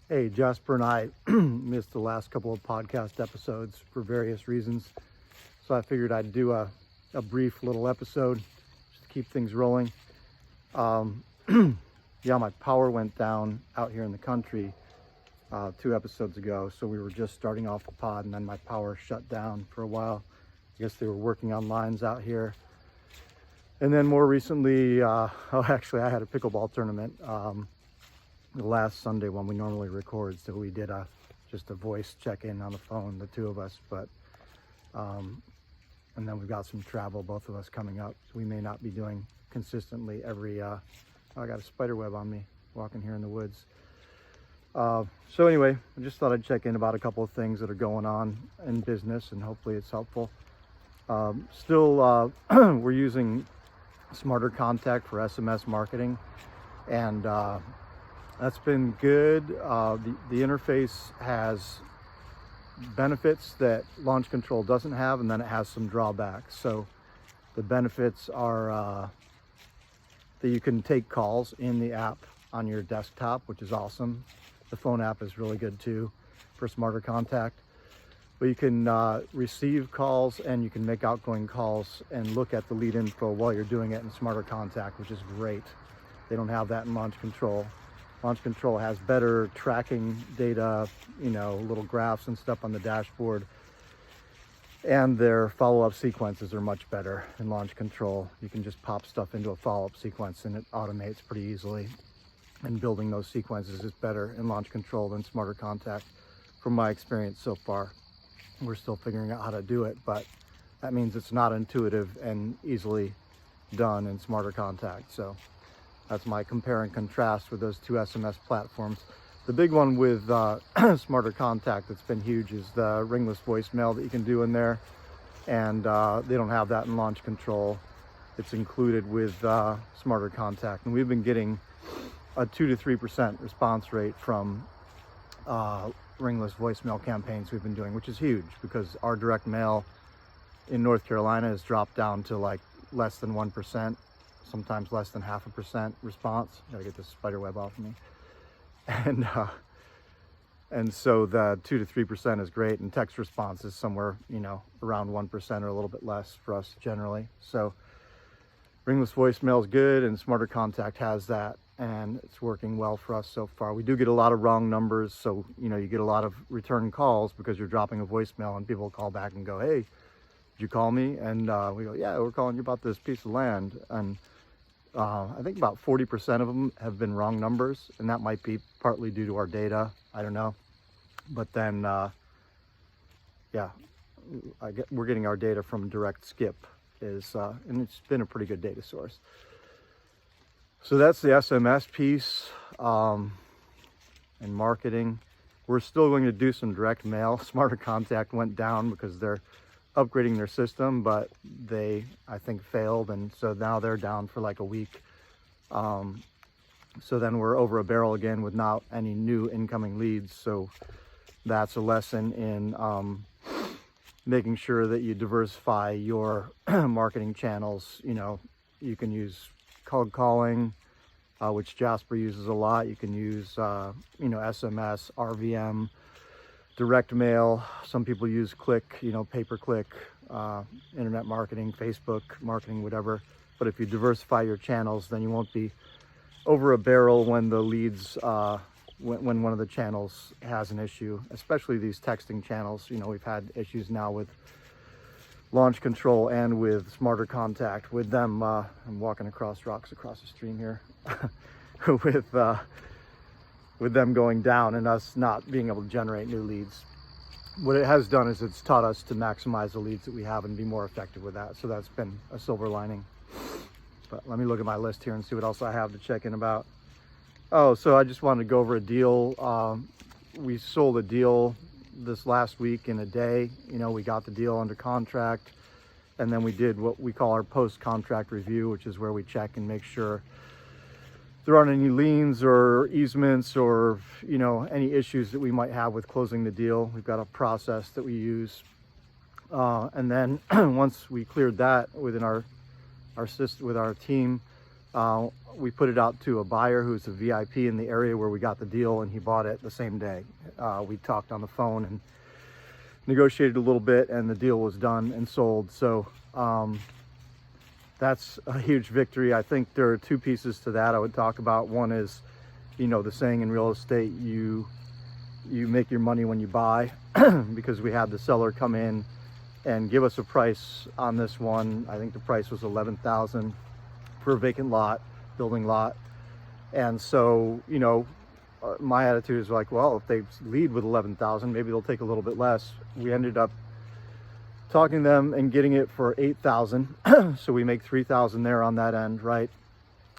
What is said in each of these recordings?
Hey, Jasper and I missed the last couple of podcast episodes for various reasons. So I figured I'd do a brief little episode just to keep things rolling. Yeah, my power went down out here in the country 2 episodes ago. So we were just starting off the pod and then my power shut down for a while. I guess they were working on lines out here. And then more recently, actually I had a pickleball tournament. The last Sunday when we normally record, so we did just a voice check-in on the phone, the two of us, but and then we've got some travel, both of us, coming up, so we may not be doing consistently every oh, I got a spider web on me walking here in the woods. So anyway, I just thought I'd check in about a couple of things that are going on in business, and hopefully it's helpful. Still we're using Smarter Contact for SMS marketing, and that's been good. The interface has benefits that Launch Control doesn't have, and then it has some drawbacks. So the benefits are that you can take calls in the app on your desktop, which is awesome. The phone app is really good too for Smarter Contact. But you can receive calls and you can make outgoing calls and look at the lead info while you're doing it in Smarter Contact, which is great. They don't have that in Launch Control. Launch Control has better tracking data, little graphs and stuff on the dashboard. And their follow-up sequences are much better in Launch Control. You can just pop stuff into a follow-up sequence and it automates pretty easily. And building those sequences is better in Launch Control than Smarter Contact, from my experience so far. We're still figuring out how to do it, but that means it's not intuitive and easily done in Smarter Contact. So that's my compare and contrast with those two SMS platforms. The big one with Smarter Contact that's been huge is the ringless voicemail that you can do in there. And they don't have that in Launch Control. It's included with Smarter Contact. And we've been getting a 2 to 3% response rate from ringless voicemail campaigns we've been doing, which is huge because our direct mail in North Carolina has dropped down to like less than 1%. Sometimes less than 0.5% response. Gotta get this spider web off of me. And so the 2 to 3% is great, and text response is somewhere, around 1% or a little bit less for us generally. So ringless voicemail is good, and Smarter Contact has that, and it's working well for us so far. We do get a lot of wrong numbers, so you get a lot of return calls because you're dropping a voicemail, and people call back and go, "Hey, did you call me?" And we go, "Yeah, we're calling you about this piece of land." And I think about 40% of them have been wrong numbers, and that might be partly due to our data. I don't know. But then, we're getting our data from Direct Skip, and it's been a pretty good data source. So that's the SMS piece and marketing. We're still going to do some direct mail. Smarter Contact went down because they're upgrading their system, but they, I think, failed, and so now they're down for like a week. So then we're over a barrel again with not any new incoming leads. So that's a lesson in making sure that you diversify your marketing channels. You can use cold calling, which Jasper uses a lot. You can use SMS, RVM, direct mail. Some people use click, pay-per-click, internet marketing, Facebook marketing, whatever. But if you diversify your channels, then you won't be over a barrel when the leads, when one of the channels has an issue, especially these texting channels. We've had issues now with Launch Control and with Smarter Contact. With them, I'm walking across rocks across the stream here, with them going down and us not being able to generate new leads. What it has done is it's taught us to maximize the leads that we have and be more effective with that. So that's been a silver lining. But let me look at my list here and see what else I have to check in about. Oh, so I just wanted to go over a deal. We sold a deal this last week in a day. We got the deal under contract, and then we did what we call our post-contract review, which is where we check and make sure there aren't any liens or easements or any issues that we might have with closing the deal. We've got a process that we use, and then once we cleared that within our system with our team, We put it out to a buyer who's a VIP in the area where we got the deal, and he bought it the same day. We talked on the phone and negotiated a little bit, and the deal was done and sold. So that's a huge victory. I think there are two pieces to that I would talk about. One is, you know, the saying in real estate, you make your money when you buy, because we had the seller come in and give us a price on this one. I think the price was $11,000 for a vacant lot, building lot. And so, you know, my attitude is like, well, if they lead with 11,000, maybe they'll take a little bit less. We ended up talking to them and getting it for 8,000. So we make 3,000 there on that end, right?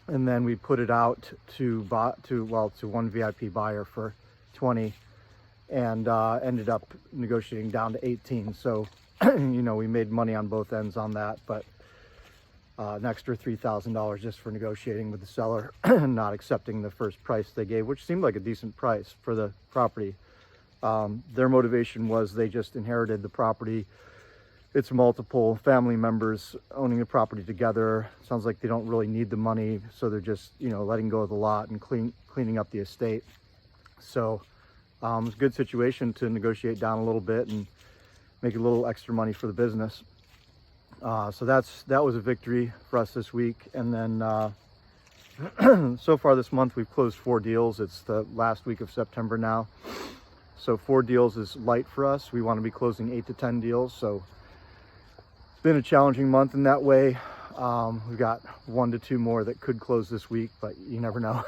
And then we put it out to one VIP buyer for 20, and ended up negotiating down to 18. So, you know, we made money on both ends on that, but an extra $3,000 just for negotiating with the seller and not accepting the first price they gave, which seemed like a decent price for the property. Their motivation was they just inherited the property. It's multiple family members owning the property together. Sounds like they don't really need the money, so they're just, you know, letting go of the lot and cleaning up the estate. So it's a good situation to negotiate down a little bit and make a little extra money for the business. So that was a victory for us this week. And then so far this month we've closed 4 deals. It's the last week of September now, so 4 deals is light for us. We want to be closing 8 to 10 deals, so it's been a challenging month in that way. We've got 1 to 2 more that could close this week, but you never know.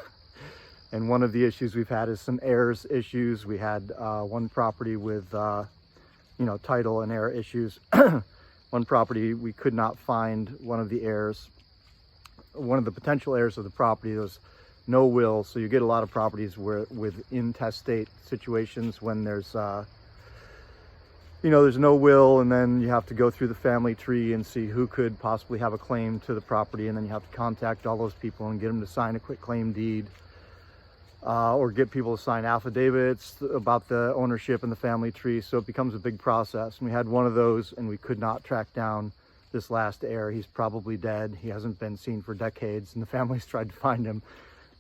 And one of the issues we've had is some heirs issues. We had one property with you know, title and heir issues. One property, we could not find one of the heirs, one of the potential heirs of the property. There was no will. So you get a lot of properties where with intestate situations when there's you know, there's no will, and then you have to go through the family tree and see who could possibly have a claim to the property, and then you have to contact all those people and get them to sign a quitclaim deed, or get people to sign affidavits about the ownership in the family tree. So it becomes a big process. And we had one of those, and we could not track down this last heir. He's probably dead. He hasn't been seen for decades, and the family's tried to find him.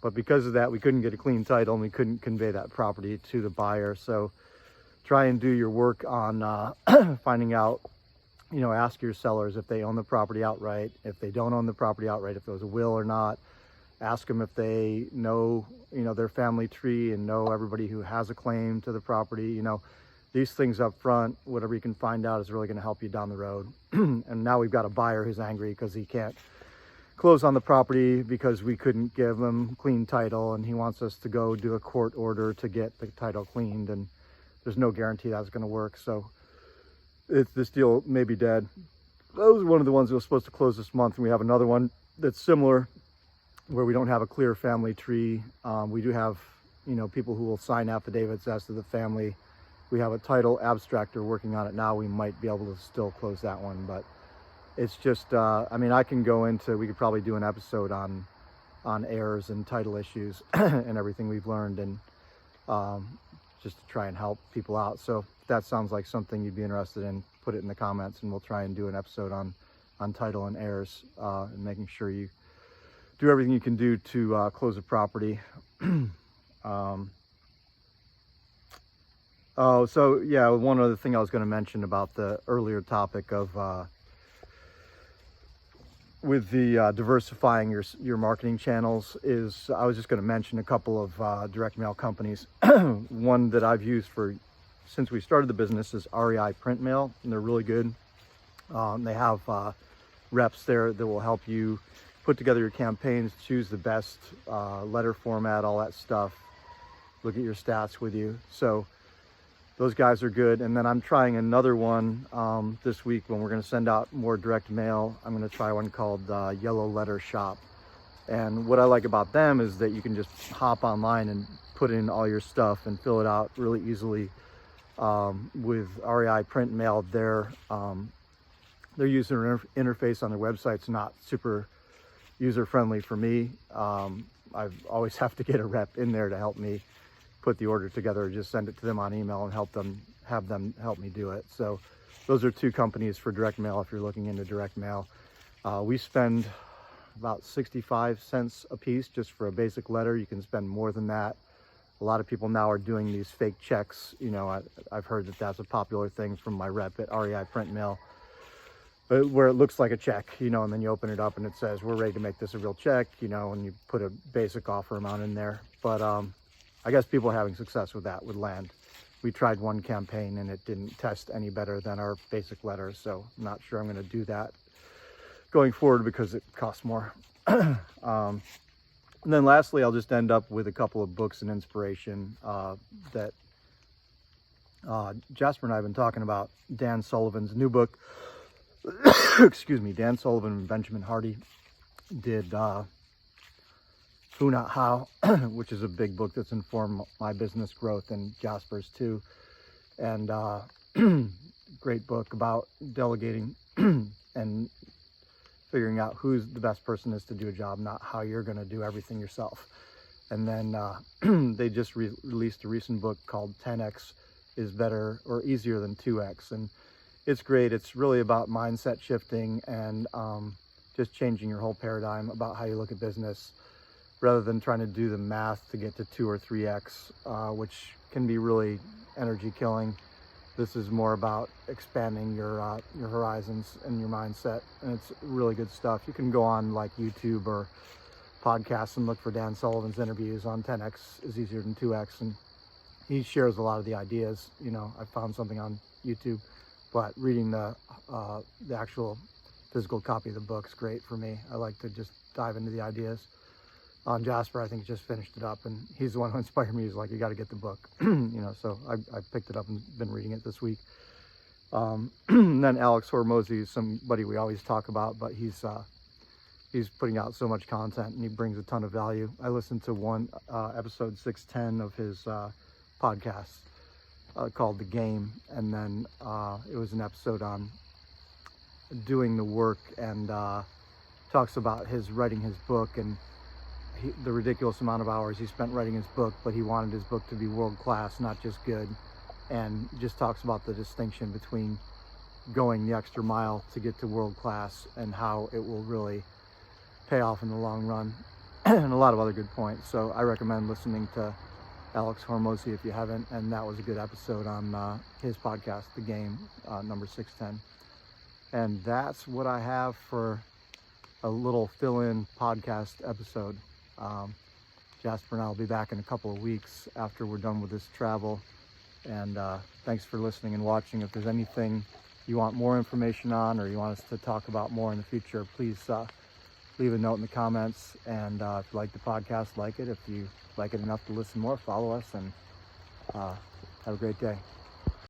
But because of that, we couldn't get a clean title, and we couldn't convey that property to the buyer. So try and do your work on finding out, you know, ask your sellers if they own the property outright. If they don't own the property outright, if there was a will or not. Ask them if they know, you know, their family tree and know everybody who has a claim to the property. You know, these things up front, whatever you can find out is really going to help you down the road. And now we've got a buyer who's angry because he can't close on the property because we couldn't give him clean title, and he wants us to go do a court order to get the title cleaned, and there's no guarantee that's going to work. So this deal may be dead. That was one of the ones that was supposed to close this month, and we have another one that's similar where we don't have a clear family tree. We do have, you know, people who will sign affidavits as to the family. We have a title abstractor working on it now. We might be able to still close that one, but it's just, I mean, I can go into, we could probably do an episode on heirs and title issues and everything we've learned, and just to try and help people out. So if that sounds like something you'd be interested in, put it in the comments, and we'll try and do an episode on title and heirs, and making sure you do everything you can do to close a property. Oh, so yeah, one other thing I was going to mention about the earlier topic of with the diversifying your marketing channels is, I was just going to mention a couple of direct mail companies. One that I've used since we started the business is REI Print Mail, and they're really good. They have reps there that will help you put together your campaigns, choose the best letter format, all that stuff, look at your stats with you. So those guys are good. And then I'm trying another one this week when we're going to send out more direct mail. I'm going to try one called Yellow Letter Shop. And what I like about them is that you can just hop online and put in all your stuff and fill it out really easily. With REI Print Mail, their user interface on their website's not super user-friendly for me. I always have to get a rep in there to help me put the order together, just send it to them on email and have them help me do it. So those are two companies for direct mail if you're looking into direct mail. We spend about 65 cents a piece just for a basic letter. You can spend more than that. A lot of people now are doing these fake checks. You know, I've heard that that's a popular thing from my rep at REI Print Mill, where it looks like a check, you know, and then you open it up and it says, we're ready to make this a real check, you know, and you put a basic offer amount in there. But I guess people are having success with that with land. We tried one campaign and it didn't test any better than our basic letter. So I'm not sure I'm going to do that going forward because it costs more. And then lastly, I'll just end up with a couple of books and inspiration that Jasper and I have been talking about. Dan Sullivan's new book, excuse me, Dan Sullivan and Benjamin Hardy did Who Not How, which is a big book that's informed my business growth and Jasper's too. And great book about delegating and figuring out who's the best person is to do a job, not how you're going to do everything yourself. And then they just released a recent book called 10X is Better or Easier Than 2X. And it's great. It's really about mindset shifting and just changing your whole paradigm about how you look at business, rather than trying to do the math to get to 2 or 3X, which can be really energy killing. This is more about expanding your horizons and your mindset, and it's really good stuff. You can go on like YouTube or podcasts and look for Dan Sullivan's interviews on 10X is Easier Than 2X, and he shares a lot of the ideas. You know, I found something on YouTube, but reading the actual physical copy of the book is great for me. I like to just dive into the ideas. Jasper, I think, just finished it up, and he's the one who inspired me. He's like, you got to get the book, you know, so I picked it up and been reading it this week. And then Alex Hormozy is somebody we always talk about, but he's putting out so much content and he brings a ton of value. I listened to one episode 610 of his podcast called The Game, and then it was an episode on doing the work, and talks about writing his book and the ridiculous amount of hours he spent writing his book, but he wanted his book to be world-class, not just good. And just talks about the distinction between going the extra mile to get to world-class and how it will really pay off in the long run, and a lot of other good points. So I recommend listening to Alex Hormozy if you haven't, and that was a good episode on his podcast, The Game, number 610. And that's what I have for a little fill-in podcast episode. Jasper and I will be back in a couple of weeks after we're done with this travel. And thanks for listening and watching. If there's anything you want more information on, or you want us to talk about more in the future, please leave a note in the comments. And if you like the podcast, like it. If you like it enough to listen more, follow us, and have a great day.